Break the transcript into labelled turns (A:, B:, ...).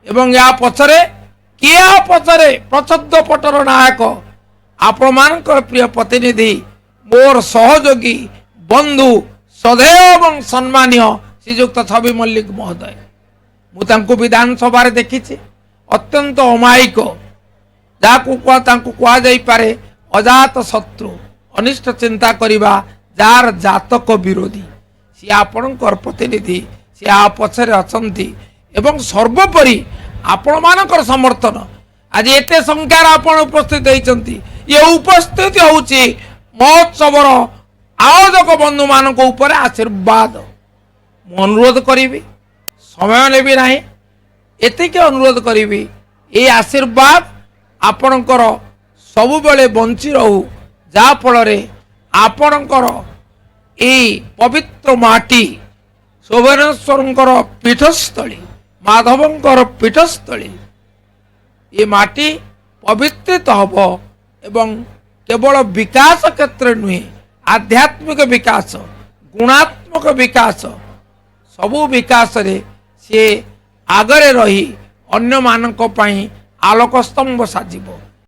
A: एवं या पछरे किया पछरे प्रच्छद पटर नायक आपण मानकर प्रिय प्रतिनिधि मोर सहयोगी बंधु सदैव एवं सम्मानीय श्रीजुक्त छवि मल्लिक महोदय मुझे विधानसभा देखी अत्यंत अमायिक जहाँ कहुपे अजात शत्रु अनिष्ट चिंता करवा जार जातक विरोधी सी आपणकर प्रतिनिधि सी आ पछरे अछंती एवं सर्वोपरि आपण मानकर समर्थन आज एते संख्यार आपण उपस्थित होती ये उपस्थित होउची महोत्सवर आयोजक बंधु मान ऊपर आशीर्वाद मु अनुरोध करी समय नेबी ना एतिक अनुरोध करी ये आशीर्वाद आपणकर सबुबले बंची रहू जा फल आपणकर ये पवित्र माटी शोभनेश्वर पीठस्थली माधवंकर पीठस्थली ये माटी पवित्रित हब एवं केवल विकास क्षेत्र नुहे आध्यात्मिक विकास गुणात्मक विकास सबु विकास रे सी आगरे रही अन्य मानक पई आलोक स्तंभ साजिबो।